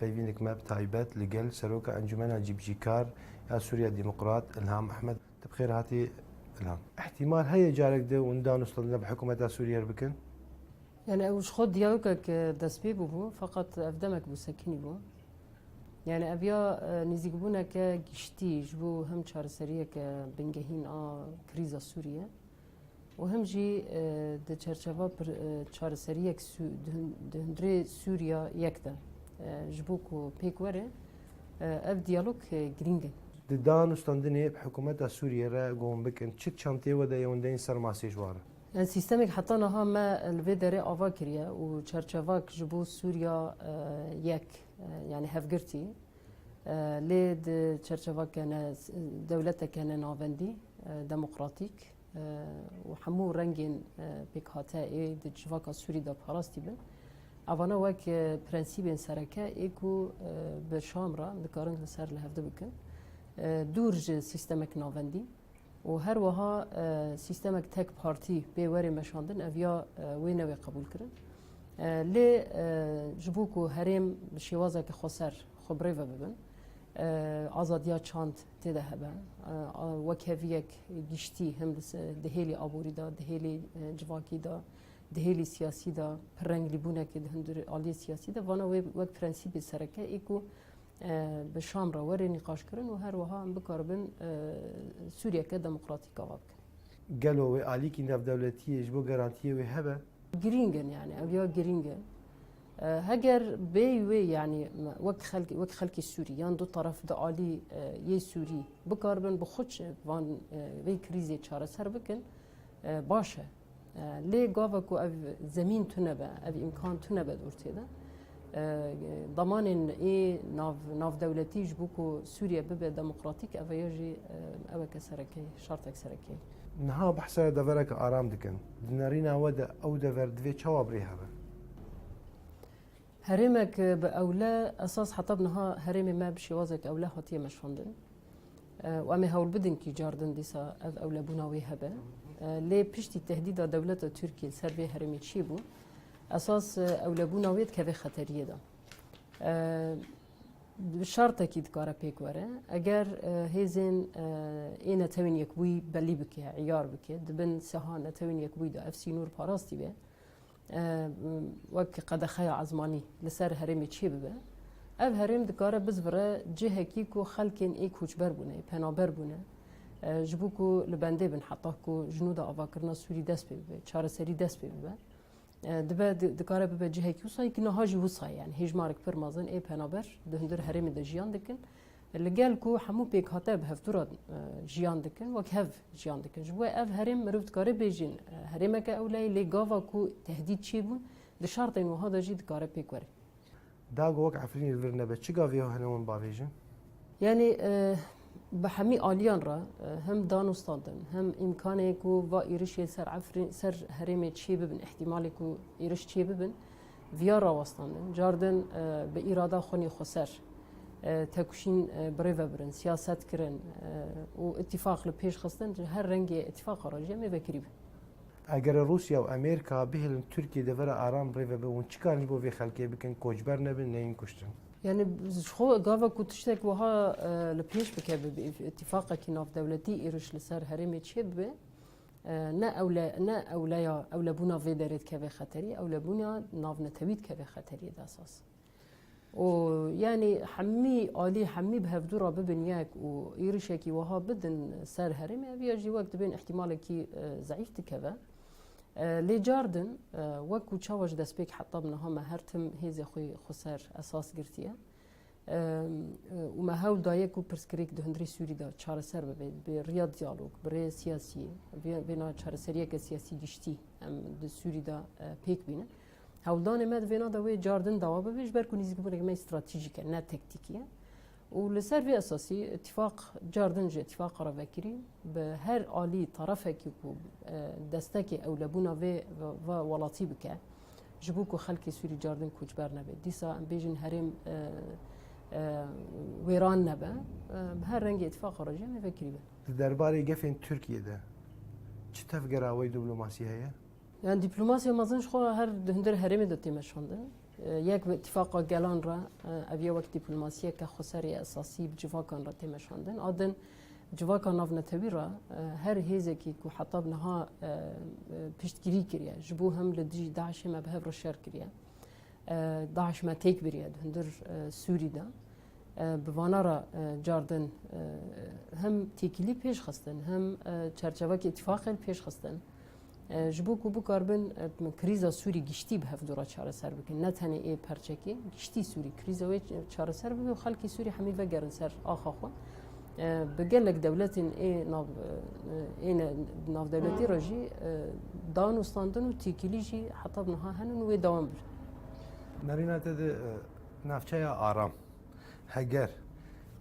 پەیوینێک مە تایبەت لەگەل سەرۆکە ئەنجومەنە جیبجیکار یا سووریا دیموقرات ئیلهام ئەحمەد بخێر هاتی ئیلهام احتیمال هەیە جارێک دە و دانوستڵە بە حکوومەتە سووریا بکەن يعني اوش خود ديالوجك دسبي بو فقط افدمك بو سكيني بو يعني ابيا نزيق بونا كجشتي جبو هم شار سريه كبنجهين كريزا سوريا وهم جي د چرچوا شار سريه دهندري سوريا يكدا جبوكو بيكوره اف ديالوج جرينجن دانوستاندنێ حکوومەتە سووریا را گۆم بکەن چ چانتێوە دەیەوەندەین سەرماسی ژوارە سیستمك حطيناها ما الفيدري افاكريا وشرشفاك جبو سوريا يك يعني هفقرتي ليد شرشفاك كان دولتك كان نافندي ديمقراطيك وحمو رنجين بك هاتائي دجفاك سوري دا باراستي بن اوانا وك برنسيبين سركا ايكو بشامرا دكارن لسر لهفده بكن دورج سيستمك نافندي و هر وها سیستمک تک پارتی به وری مشاندن اویا وینه و قبول کردن لی جبوکو هرم شوازه که خسر خبره و ببن آزادیا چاند تده هبه وکهویک گشتی هم دهیلی آبوری دا دهیلی جواکی دا دهیلی سیاسی دا پرنگ لیبونه که دهندر آلی سیاسی دا وانا وک پرنسیبی سرکه ایکو به شام را وری نقاش کردن و هر وها هم بکاربن سوریه که دموکراتیک آوا بکن گەلۆ وێ ئالیکی ناودەولەتیەش بۆ گەرانتیەوێ هەبە گرینگن يعني اویا گرینگن هەگەر بێ وێ يعني وەک خەلکی سووری یان دو طرف دا آلی یê سووری بکاربن بە خودش وان وێ کریزê çareser bikin baş e lê gava ku ev zemîn tune be ev imkan tune be ortêde ضمانên ê navdewletî ji bo ku Sûriye bibe demokratîk ev ya jî eweke serekê şartek serekê niha behsa devereke aram dikin di nerîna we de ew dever divê çawa birê hebe herêmek bi ewle esas heta niha herêmê me bi şêwazek ewle hatiye meşandin û em ê hewl bidin kî cardin dîsa ev ewlebûna wê hebe lê piştî tehdîda dewleta Tirkiye ser vê herêmê çî bû اساس اولبونا وید که به خطریه دا شرطه کی دکاره پیک وره اگر هیزن این نتوین یک بوی بلی بکه عیار بکه دبن سها نتوین یک بوی دا افسی نور پاراستی به وک قدخه عزمانی لسر هرمی چی ببه اف هرم دکاره بزوره جهه کی کو خلکن ای کوچبر بونه پنابر بونه جبو کو لبنده بن حتا کو جنود آواکرنا سوری دست ببه چاره سری دست ببه دبا دکاره به جهه کی وصای که نهاجی وصای یعنی هجمارک پر مازن ای پنابر دهندر هرم د جیان دکن لگل کو همو پیک هاته به هفتورا جیان دکن و که جیان دکن جو اف هرم مرو دکاره بیجین هرم که اولای لگاوا کو تهدید چی بون د شرط انه هذا جی دکاره پیک وره دا گوک عفرین الورنه به چی گاویه هنمون باویجن يعني بحمي آليان را هم دانوستاندن هم إمكانه كو و إيرش سر عفرين سر هرمي تشي ببن احتمالي كو إيرش تشي ببن فيارا واستاندن جاردن بإرادة خوني خسر تكوشين بريفا برن سياسات كرن واتفاق لبيش خستن هر رنجي اتفاق راجع ما بكريب اگر روسیا و امریکا بهلن ترکیه دور آرام ریو به اون چیکار بو وی خلکی بکن کوچبر نبن نین کشتن يعني خو قافا كنت تشتك وها لبيش بكاب اتفاقا كي ناف دولتي إيرش لسر هرمي تشيب نا أولا بونا في دارت كافي خطري أولا بونا ناف نتويد كافي خطري دا أساس ويعني حمي آلي حمي بهفدورا ببنياك وإيرشكي وها بدن سر هرمي بيجي وقت بين احتمالك ضعيف تكافي لی جاردن وکو چاوش دست پیک حتی بنها ما هرتم هیزی خوی خسر اساس گرتیه و ما هول دایه کو پرسکریک دهندری سوری دا چاره سر ببین به ریاض دیالوگ بره سیاسی بینا چاره سریه که سیاسی گشتی ام د سوری دا پیک بینه هول دانه مد وینا دا وی جاردن دوا ببیش برکو نیزی بونه که استراتژیکه نه تکتیکیه ولسر في أساسي اتفاق جاردن جي اتفاق رافكري بهر آلي طرفك يكو دستكي أو لبونا في ولاتي بك جبوكو خلقي سوري جاردن كوجبر نبي ديسا بيجن هرم ويران نبا بهر رنج اتفاق رجع مفكري به درباري قفين تركيا ده چه تفقراوي دبلوماسية هي؟ يعني دبلوماسية ما ظنش خو هر هندر هرمي دتي مشاندن یک اتفاق گلان را اویا وقت دیپلماسیه که خسری اساسی بجواکان را تمشاندن آدن جواکان ناف نتوی را هر هیزه کی کو حطب نها پشتگیری کریه جبو هم لدی داعش ما به رو شر کریه داعش ما تیک بریه هندر سوری دا بوانا را جاردن هم تیکلی پیش خستن هم چرچوه که اتفاق پیش خستن جبو کو بو کاربن کریزا سوری گشتی به دورا چاره سر بکن نه تنه ای پرچکی گشتی سوری کریزا و چاره سر بکن خلکی سوری همه وگرن سر آخا خو بقلك دولت ناف دولتي رجي دان وستاندن وتيكيليجي حتى بنها هنن ويداوم بر نرينا تد نافچه آرام هگر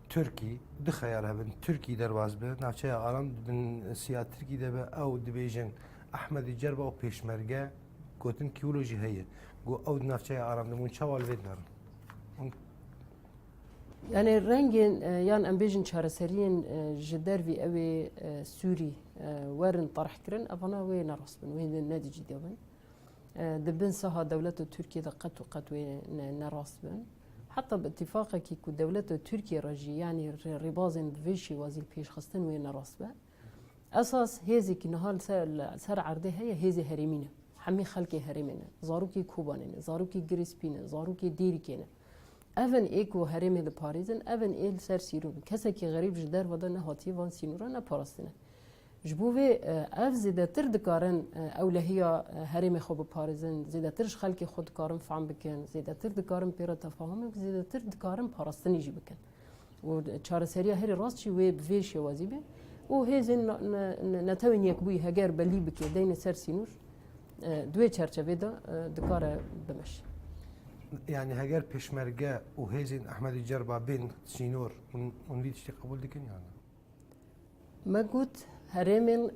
ترکی دخیار هبن ترکی درواز به نافچه آرام بن سیاست ترکی ده به او دبیجن احمد جربه او پیشمرگه گوتن کیولوژی هیه گو او نافچه آرام دمون چوال وید نرم يعني رنجين يان امبيجن شارسرين جدر في اوي سوري ورن طرح كرن افنا وين راسبن وين نادي جديبن دبن سها دولة تركيا دقت وقت وين نراسبن حتى باتفاق كي كو دولة تركيا رجي يعني ربازن بفيشي وازي البيش خستن وين نراسبه اساس هيزي كي نهال سر عرضه هيزي هرمينه حمي خلقي هرمينه زاروكي كوبانينه زاروكي جريسبينه زاروكي ديريكينه اون ایکو هرم د پاریزن اون ایل سر سیرون کسی که غریب جدر ودا نه هاتی وان سینورا نه پاراستنه جبوه اف زیده تر دکارن اولهیا هرم خوب پاریزن زیده ترش خلق خود کارم فهم بکن زیده تر دکارن پیرا تفاهم زیده تر دکارن پاراستنی جی بکن و چهار سریا هری راست چی وی بویش وازی به و هزین نتوین یک بوی هگر بلی بکه دین سر سینور دوی چرچوه دا دکار بمش يعني هجر بيشمرجة وهيزن أحمد الجربة بين سينور ونريد شيء قبول دكين يعني ما قلت هرمن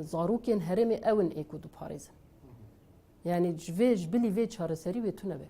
زاروكين هرمي أون إيكو دو باريس يعني جفيج بلي في شهر سري بتونه به